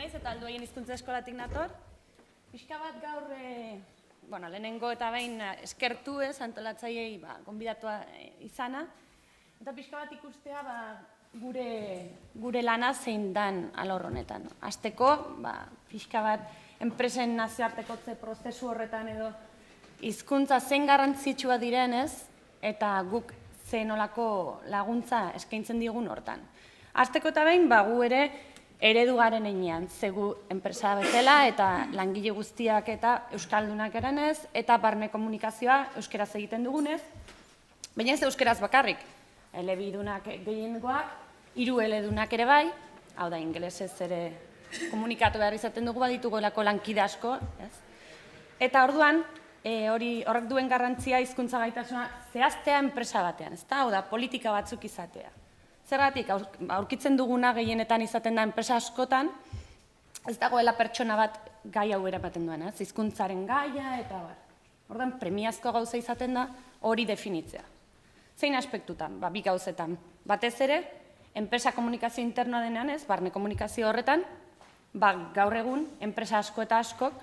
naiz eta Alduaien hizkuntza eskolatik nator. Pixka bat gaur, lehenengo eta behin eskertu antolatzaileei gonbidatua izana. Eta pixka bat ikustea gure lana zein dan alor honetan. Hasteko, pixka bat enpresen nazioartekotze prozesu horretan edo hizkuntza zen garrantzitsua direnez eta guk zenolako laguntza eskaintzen digun hortan. Hasteko eta behin, gu ere eredu garen enean, zegu enpresa bezala eta langile guztiak eta euskaldunak eranez eta barne komunikazioa euskeraz egiten dugunez, baina ez euskeraz bakarrik, elebidunak gehiengoak, hiru eledunak ere bai, hau da ingelesez ere komunikatu behar izaten dugu badituguelako lankide asko, eta orduan, horrek duen garrantzia hizkuntza gaitasuna zehaztea enpresa batean, hau da politika batzuk izatea. Zergatik, aurkitzen duguna gehienetan izaten da enpresa askotan, ez dagoela pertsona bat gai hau eramaten duen, hizkuntzaren gaia eta bar. Orduan, premiazko gauza izaten da hori definitzea. Zein aspektutan, bi gauzetan. Batez ere, enpresa komunikazio internoa denean ez, barne komunikazio horretan, gaur egun, enpresa asko eta askok,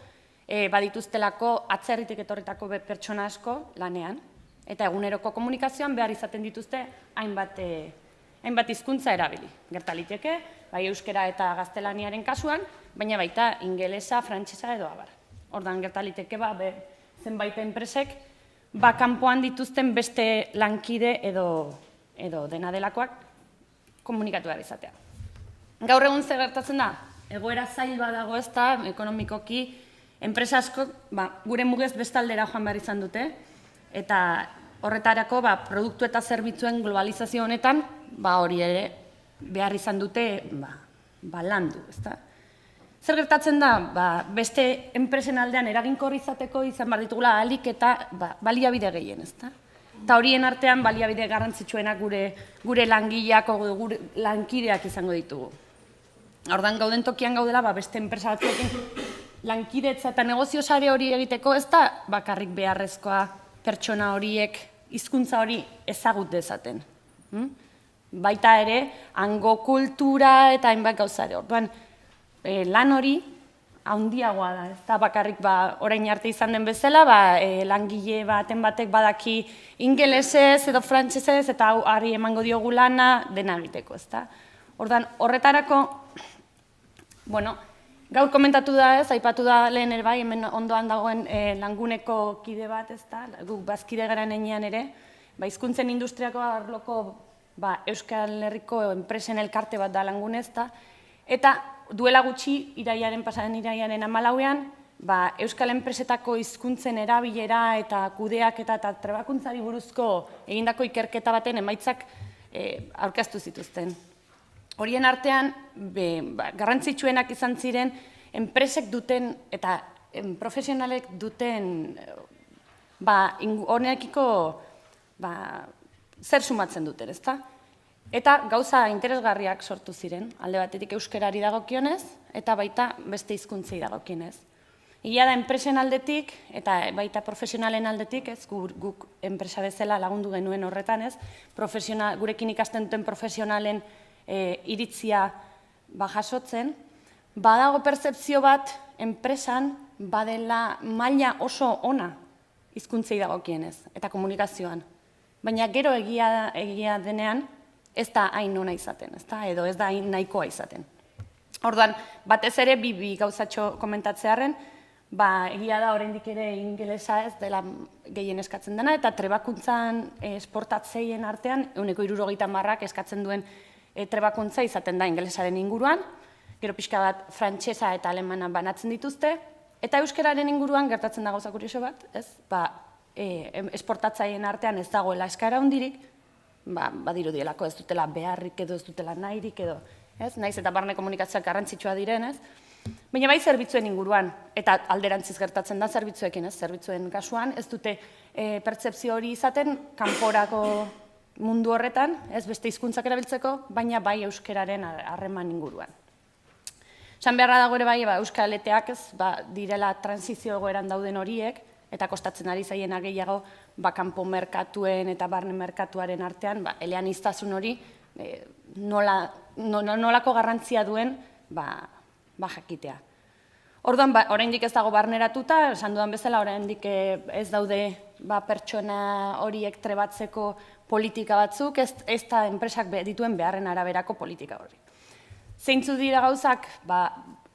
badituztelako atzerritik etorritako pertsona asko lanean, eta eguneroko komunikazioan behar izaten dituzte hainbat hizkuntza erabili. Gertaliteke, bai euskera eta gaztelaniaren kasuan, baina baita ingelesa, frantsesa edo abar. Ordan gertaliteke zenbait enpresek kanpoan dituzten beste lankide edo dena delakoak komunikatu behar izatea. Gaur egun zer gertatzen da? Egoera zail badago ez da, ekonomikoki, enpresa asko gure mugez bestaldera joan behar izan dute, eta horretarako produktu eta zerbitzuen globalizazio honetan hori ere behar izan dute landu. Zer gertatzen da? Beste enpresen aldean eraginkor izateko izan behar ditugula ahalik eta baliabide gehien. Eta horien artean baliabide garrantzitsuenak gure langileak o gure lankideak izango ditugu. Ordan gauden tokian gaudela beste enpresa batzuekin lankidetza eta negozio sare hori egiteko ez da bakarrik beharrezkoa pertsona horiek hizkuntza hori ezagut dezaten. Baita ere, hango kultura eta hainbat gauzare. Orduan, lan hori handiagoa da. Ez da bakarrik orain arte izan den bezala, langile baten batek badaki ingelesez edo frantsesez eta hari emango diogu lana dena egiteko. Orduan, horretarako, gaur komentatu da aipatu da lehen ere bai, hemen ondoan dagoen languneko kide bat, guk bazkide garen enean ere, hizkuntzen industriako arloko Euskal Herriko enpresen elkarte bat da langunez, eta duela gutxi pasaden iraiaren 14ean, Euskal enpresetako hizkuntzen erabilera eta kudeak eta trebakuntzari buruzko egindako ikerketa baten emaitzak aurkeztu zituzten. Horien artean, garrantzitsuenak izan ziren, enpresek duten eta profesionalek duten honekiko zer sumatzen duten, ezta? Eta gauza interesgarriak sortu ziren, alde batetik euskerari dagokionez, eta baita beste hizkuntzei dagokionez. Ia da enpresen aldetik, eta baita profesionalen aldetik, guk enpresa bezala lagundu genuen horretan, gurekin ikasten duten profesionalen iritzia jasotzen, badago pertzepzio bat enpresan badela maila oso ona hizkuntzei dagokienez eta komunikazioan. Baina gero egia denean ez da hain ona izaten, edo ez da hain nahikoa izaten. Orduan, batez ere bi gauzatxo komentatzearen, egia da oraindik ere ingelesa ez dela gehien eskatzen dena, eta trebakuntzan esportatzeien artean, 70% eskatzen duen trebakuntza izaten da ingelesaren inguruan, gero pixka bat frantsesa eta alemana banatzen dituzte, eta euskararen inguruan gertatzen da gauza kurioso bat, esportatzaien artean ez dagoela eskaera hundirik, badirudielako ez dutela beharrik edo ez dutela nahirik edo, naiz eta barne komunikazioak garrantzitsua diren, baina bai zerbitzuen inguruan, eta alderantziz gertatzen da zerbitzuekin, zerbitzuen kasuan, ez dute pertzepzio hori izaten kanporako mundu horretan, ez beste hizkuntzak erabiltzeko, baina bai euskararen harreman inguruan. Esan beharra dago ere bai, euskal eleteak direla transizio egoeran dauden horiek, eta kostatzen ari zaiena gehiago kanpo merkatuen eta barne merkatuaren artean, eleaniztasun hori nolako garrantzia duen jakitea. Orduan, oraindik ez dago barneratuta, esan dudan bezala, oraindik ez daude pertsona horiek trebatzeko politika batzuk, ez da enpresak dituen beharren araberako politika hori. Zeintzu dira gauzak,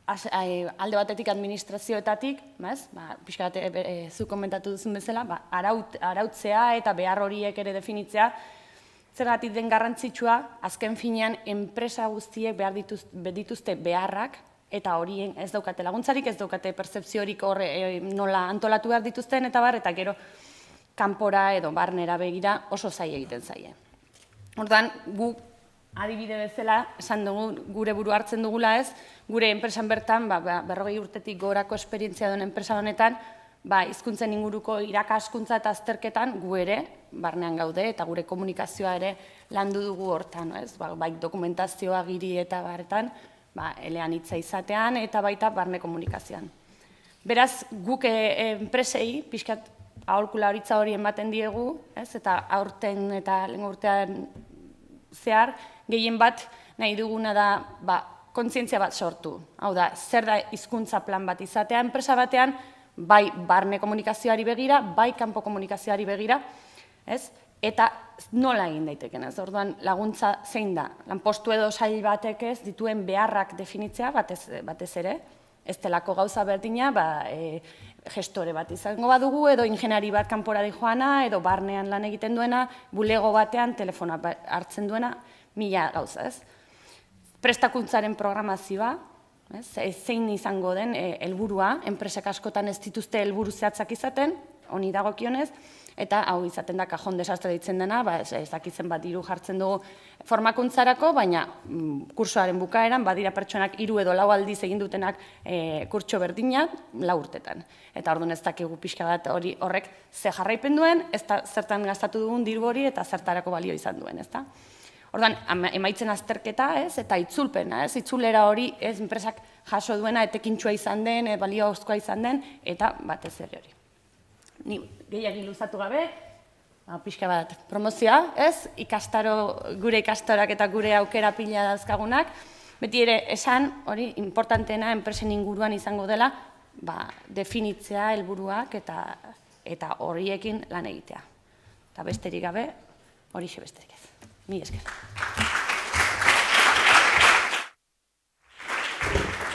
alde batetik administrazioetatik, pixka bat zu komentatu duzun bezala, arautzea eta behar horiek ere definitzea, zergatik den garrantzitsua, azken finean enpresa guztiek behar dituzte beharrak, eta horien ez daukate laguntzarik, ez daukate pertzepziorik nola antolatu behar dituzten, eta gero kanpora edo barnera begira oso zaila egiten zaie. Orduan, gu adibide bezala, esan dugu, gure buru hartzen dugula ez, gure enpresan bertan, 40 urtetik gorako esperientzia duen enpresa honetan, hizkuntzen inguruko irakaskuntza eta azterketan gu ere barnean gaude eta gure komunikazioa ere landu dugu hortan, bai dokumentazioa giri eta barretan, elean hitza izatean eta baita barne komunikazioan. Beraz, guk enpresei, pixkat aholkula horitza hori ematen diegu, eta aurten eta lehen urtean zehar, gehien bat nahi duguna da kontzientzia bat sortu. Hau da, zer da hizkuntza plan bat izatea enpresa batean, bai barne komunikazioari begira, bai kanpo komunikazioari begira, eta nola egin daiteken ez. Orduan, laguntza zein da, lanpostu edo sail batek ez dituen beharrak definitzea batez ere, ez delako gauza berdina, gestore bat izango badugu, edo ingeniari bat kanpora joana, edo barnean lan egiten duena, bulego batean telefona hartzen duena, 1000 gauza ez. Prestakuntzaren programazioa, zein izango den helburua, enpresek askotan ez dituzte helburu zehatzak izaten, honi dagokionez, eta hau izaten da kajon desastre ditzen dena, ez dakitzen bat diru jartzen dugu formakuntzarako, baina kursoaren bukaeran, badira pertsonak 3 edo 4 aldiz egin dutenak kurtso berdina 4 urtetan. Eta orduan ez dakigu pixka bat horrek ze jarraipen duen, ez da zertan gastatu dugun diru hori eta zertarako balio izan duen, ez da? Orduan, emaitzen azterketa, eta itzulpena, itzulera hori enpresak jaso duena etekintsua izan den, baliozkoa izan den, eta batez ere hori. Ni gehiagin luzatu gabe, pixka bat promozioa, gure ikastaroak eta gure aukera pila dauzkagunak, beti ere esan hori importanteena enpresen inguruan izango dela, definitzea helburuak eta horiekin lan egitea. Eta besterik gabe, horixe besterik ez. Mila esker.